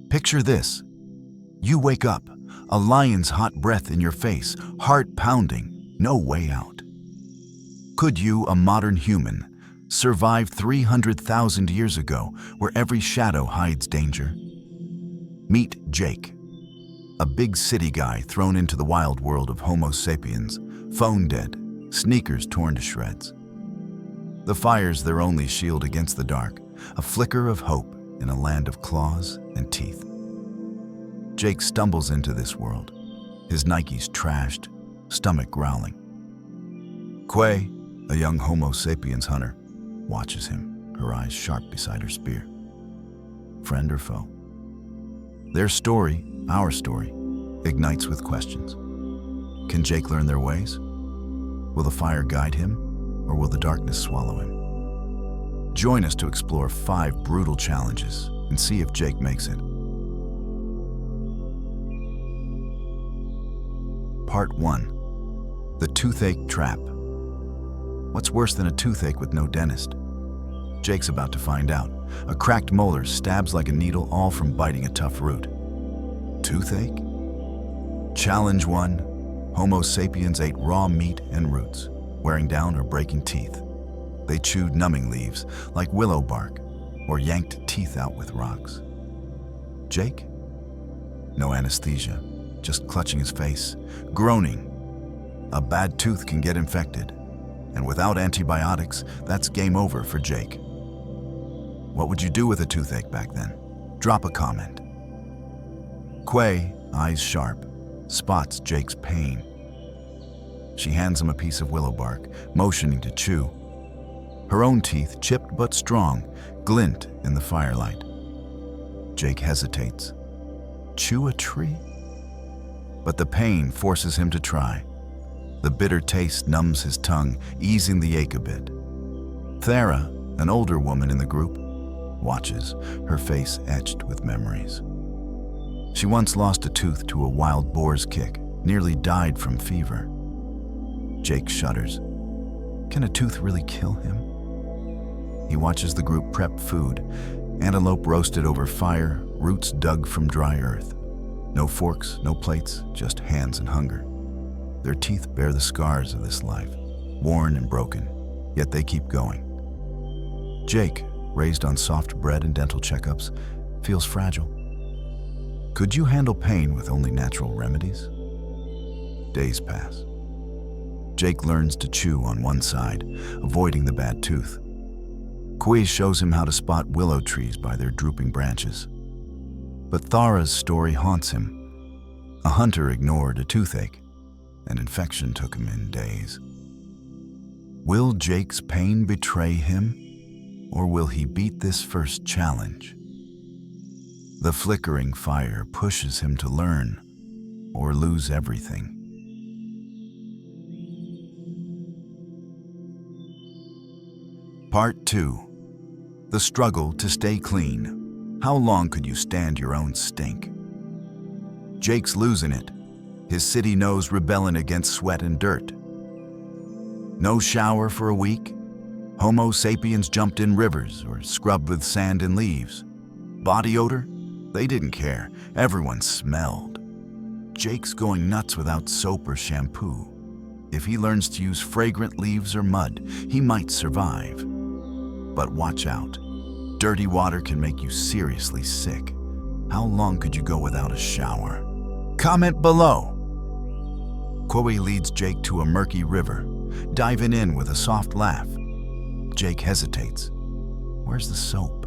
Picture this. You wake up, a lion's hot breath in your face, heart pounding, no way out. Could you, a modern human, survive 300,000 years ago where every shadow hides danger? Meet Jake, a big city guy thrown into the wild world of Homo sapiens, phone dead, sneakers torn to shreds. The fire's their only shield against the dark, a flicker of hope in a land of claws and teeth. Jake stumbles into this world, his Nikes trashed, stomach growling. Quay, a young Homo sapiens hunter, watches him, her eyes sharp beside her spear. Friend or foe? Their story, our story, ignites with questions. Can Jake learn their ways? Will the fire guide him, or will the darkness swallow him? Join us to explore 5 brutal challenges and see if Jake makes it. Part 1. The Toothache Trap. What's worse than a toothache with no dentist? Jake's about to find out. A cracked molar stabs like a needle, all from biting a tough root. Toothache? Challenge 1. Homo sapiens ate raw meat and roots, wearing down or breaking teeth. They chewed numbing leaves like willow bark or yanked teeth out with rocks. Jake? No anesthesia, just clutching his face, groaning. A bad tooth can get infected, and without antibiotics, that's game over for Jake. What would you do with a toothache back then? Drop a comment. Quay, eyes sharp, spots Jake's pain. She hands him a piece of willow bark, motioning to chew. Her own teeth, chipped but strong, glint in the firelight. Jake hesitates. Chew a tree? But the pain forces him to try. The bitter taste numbs his tongue, easing the ache a bit. Thara, an older woman in the group, watches, her face etched with memories. She once lost a tooth to a wild boar's kick, nearly died from fever. Jake shudders. Can a tooth really kill him? He watches the group prep food, antelope roasted over fire, roots dug from dry earth. No forks, no plates, just hands and hunger. Their teeth bear the scars of this life, worn and broken, yet they keep going. Jake, raised on soft bread and dental checkups, feels fragile. Could you handle pain with only natural remedies? Days pass. Jake learns to chew on one side, avoiding the bad tooth. Quay shows him how to spot willow trees by their drooping branches. But Thara's story haunts him. A hunter ignored a toothache. An infection took him in days. Will Jake's pain betray him, or will he beat this first challenge? The flickering fire pushes him to learn, or lose everything. Part 2. The struggle to stay clean. How long could you stand your own stink? Jake's losing it. His city knows rebelling against sweat and dirt. No shower for a week. Homo sapiens jumped in rivers or scrubbed with sand and leaves. Body odor? They didn't care. Everyone smelled. Jake's going nuts without soap or shampoo. If he learns to use fragrant leaves or mud, he might survive. But watch out. Dirty water can make you seriously sick. How long could you go without a shower? Comment below. Quay leads Jake to a murky river, diving in with a soft laugh. Jake hesitates. Where's the soap?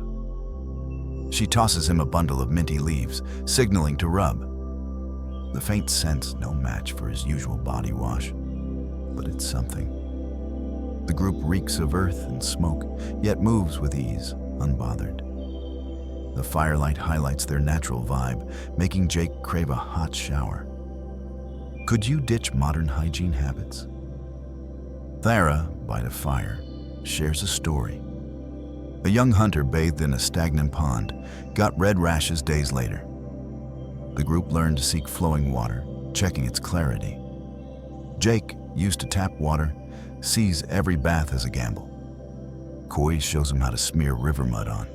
She tosses him a bundle of minty leaves, signaling to rub. The faint scent's no match for his usual body wash, but it's something. The group reeks of earth and smoke, yet moves with ease, unbothered. The firelight highlights their natural vibe, making Jake crave a hot shower. Could you ditch modern hygiene habits? Thara, by the fire, shares a story. A young hunter bathed in a stagnant pond, got red rashes days later. The group learned to seek flowing water, checking its clarity. Jake, used to tap water, sees every bath as a gamble. Quay shows him how to smear river mud on,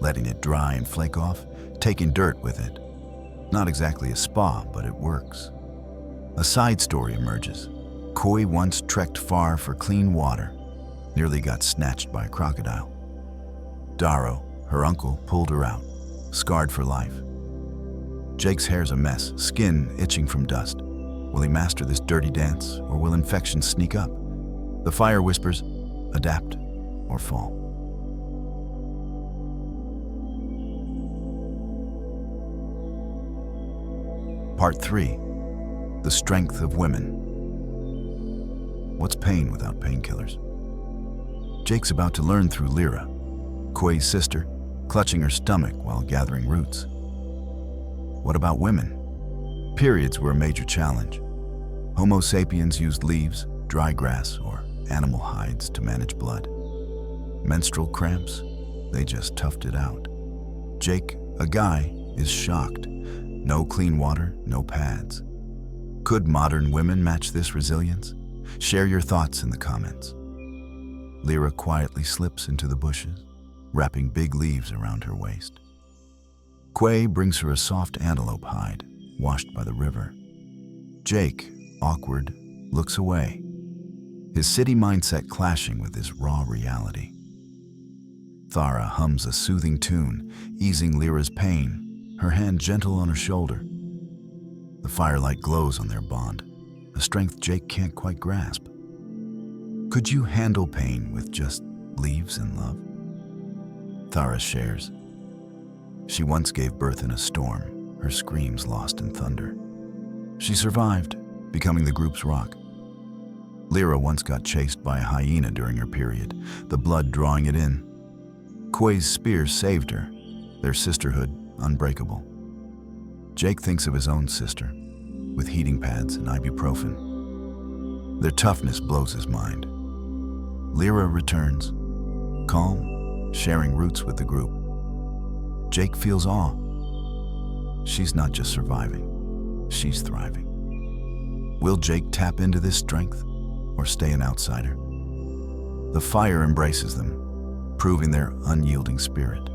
letting it dry and flake off, taking dirt with it. Not exactly a spa, but it works. A side story emerges. Koi once trekked far for clean water, nearly got snatched by a crocodile. Darrow, her uncle, pulled her out, scarred for life. Jake's hair's a mess, skin itching from dust. Will he master this dirty dance, or will infection sneak up? The fire whispers, adapt or fall. Part 3. The Strength of Women. What's pain without painkillers? Jake's about to learn through Lyra, Koi's sister, clutching her stomach while gathering roots. What about women? Periods were a major challenge. Homo sapiens used leaves, dry grass, or animal hides to manage blood. Menstrual cramps? They just toughed it out. Jake, a guy, is shocked. No clean water, no pads. Could modern women match this resilience? Share your thoughts in the comments. Lyra quietly slips into the bushes, wrapping big leaves around her waist. Quay brings her a soft antelope hide, washed by the river. Jake, awkward, looks away, his city mindset clashing with his raw reality. Thara hums a soothing tune, easing Lyra's pain, her hand gentle on her shoulder. The firelight glows on their bond, a strength Jake can't quite grasp. Could you handle pain with just leaves and love? Thara shares. She once gave birth in a storm, her screams lost in thunder. She survived, becoming the group's rock. Lyra once got chased by a hyena during her period, the blood drawing it in. Quay's spear saved her, their sisterhood unbreakable. Jake thinks of his own sister, with heating pads and ibuprofen. Their toughness blows his mind. Lyra returns, calm, sharing roots with the group. Jake feels awe. She's not just surviving, she's thriving. Will Jake tap into this strength or stay an outsider? The fire embraces them, proving their unyielding spirit.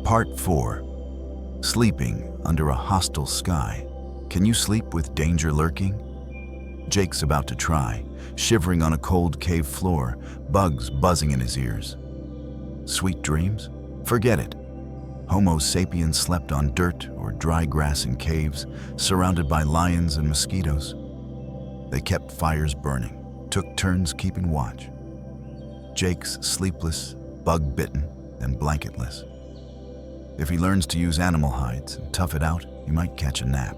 Part 4. Sleeping under a hostile sky. Can you sleep with danger lurking? Jake's about to try, shivering on a cold cave floor, bugs buzzing in his ears. Sweet dreams? Forget it. Homo sapiens slept on dirt or dry grass in caves, surrounded by lions and mosquitoes. They kept fires burning, took turns keeping watch. Jake's sleepless, bug-bitten, and blanketless. If he learns to use animal hides and tough it out, he might catch a nap.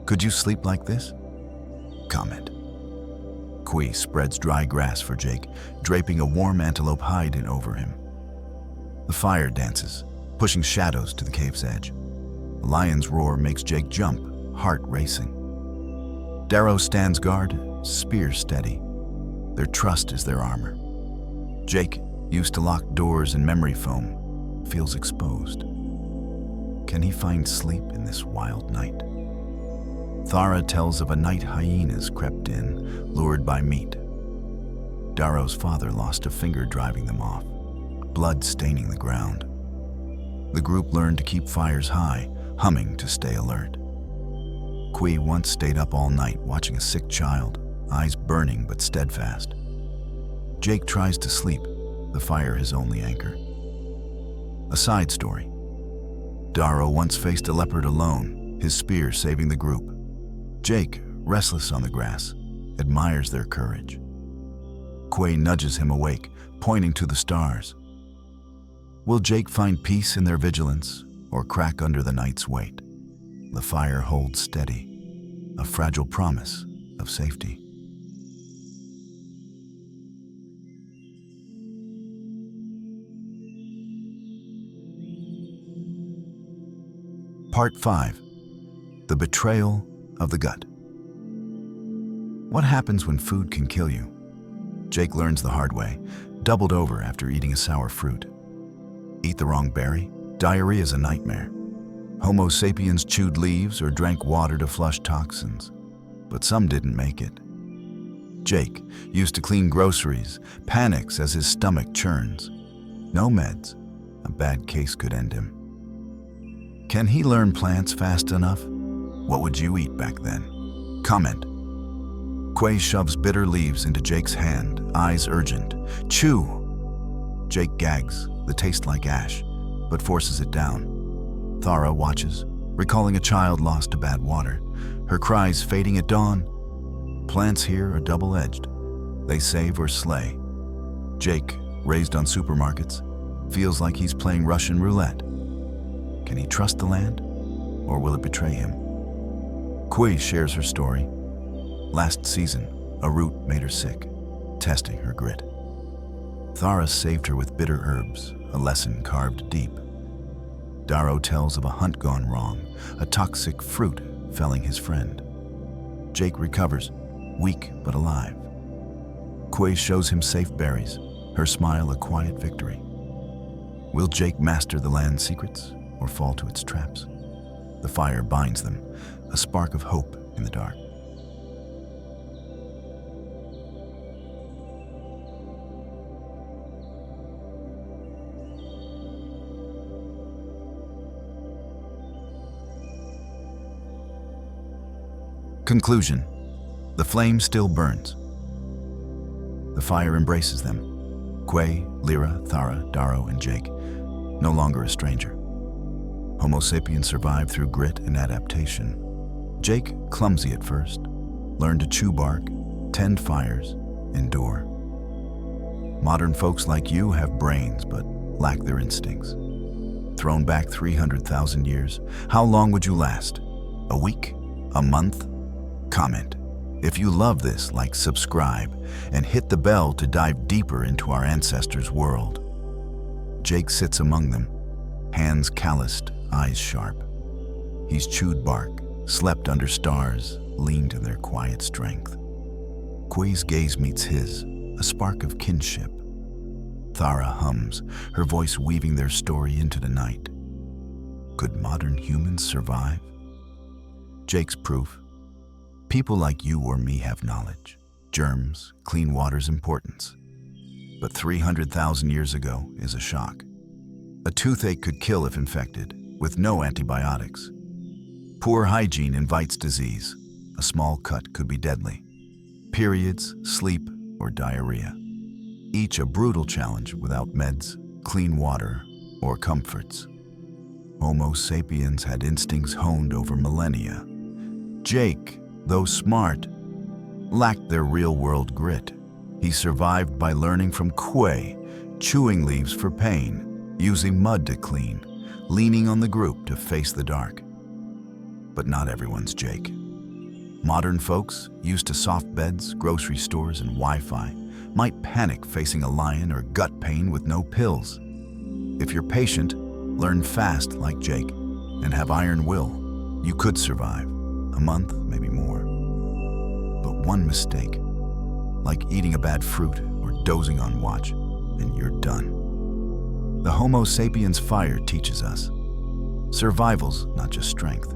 Could you sleep like this? Comment. Kui spreads dry grass for Jake, draping a warm antelope hide in over him. The fire dances, pushing shadows to the cave's edge. The lion's roar makes Jake jump, heart racing. Darrow stands guard, spear steady. Their trust is their armor. Jake, used to locked doors and memory foam, feels exposed. Can he find sleep in this wild night? Thara tells of a night hyenas crept in, lured by meat. Darrow's father lost a finger driving them off, blood staining the ground. The group learned to keep fires high, humming to stay alert. Kui once stayed up all night watching a sick child, eyes burning but steadfast. Jake tries to sleep, the fire his only anchor. A side story. Darrow once faced a leopard alone, his spear saving the group. Jake, restless on the grass, admires their courage. Quay nudges him awake, pointing to the stars. Will Jake find peace in their vigilance or crack under the night's weight? The fire holds steady, a fragile promise of safety. Part 5. The Betrayal of the Gut. What happens when food can kill you? Jake learns the hard way, doubled over after eating a sour fruit. Eat the wrong berry? Diarrhea is a nightmare. Homo sapiens chewed leaves or drank water to flush toxins. but some didn't make it. Jake used to clean groceries, panics as his stomach churns. No meds. A bad case could end him. Can he learn plants fast enough? What would you eat back then? Comment. Quay shoves bitter leaves into Jake's hand, eyes urgent. Chew! Jake gags, the taste like ash, but forces it down. Thara watches, recalling a child lost to bad water, her cries fading at dawn. Plants here are double-edged. They save or slay. Jake, raised on supermarkets, feels like he's playing Russian roulette. Can he trust the land, or will it betray him? Quay shares her story. Last season, a root made her sick, testing her grit. Thara saved her with bitter herbs, a lesson carved deep. Darrow tells of a hunt gone wrong, a toxic fruit felling his friend. Jake recovers, weak but alive. Quay shows him safe berries, her smile a quiet victory. Will Jake master the land's secrets or fall to its traps? The fire binds them, a spark of hope in the dark. Conclusion. The flame still burns. The fire embraces them. Quay, Lyra, Thara, Darrow, and Jake, no longer a stranger. Homo sapiens survived through grit and adaptation. Jake, clumsy at first, learned to chew bark, tend fires, endure. Modern folks like you have brains but lack their instincts. Thrown back 300,000 years, how long would you last? A week? A month? Comment. If you love this, like, subscribe, and hit the bell to dive deeper into our ancestors' world. Jake sits among them, hands calloused, eyes sharp. He's chewed bark, slept under stars, leaned in their quiet strength. Quay's gaze meets his, a spark of kinship. Thara hums, her voice weaving their story into the night. Could modern humans survive? Jake's proof. People like you or me have knowledge, germs, clean water's importance. But 300,000 years ago is a shock. A toothache could kill if infected, with no antibiotics. Poor hygiene invites disease. A small cut could be deadly. Periods, sleep, or diarrhea. Each a brutal challenge without meds, clean water, or comforts. Homo sapiens had instincts honed over millennia. Jake, though smart, lacked their real-world grit. He survived by learning from Quay, chewing leaves for pain, using mud to clean, leaning on the group to face the dark. But not everyone's Jake. Modern folks, used to soft beds, grocery stores, and Wi-Fi, might panic facing a lion or gut pain with no pills. If you're patient, learn fast like Jake, and have iron will, you could survive. A month, maybe more. But one mistake, like eating a bad fruit or dozing on watch, and you're done. The Homo sapiens fire teaches us. Survival's not just strength,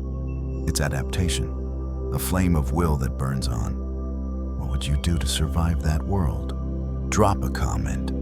it's adaptation, a flame of will that burns on. What would you do to survive that world? Drop a comment.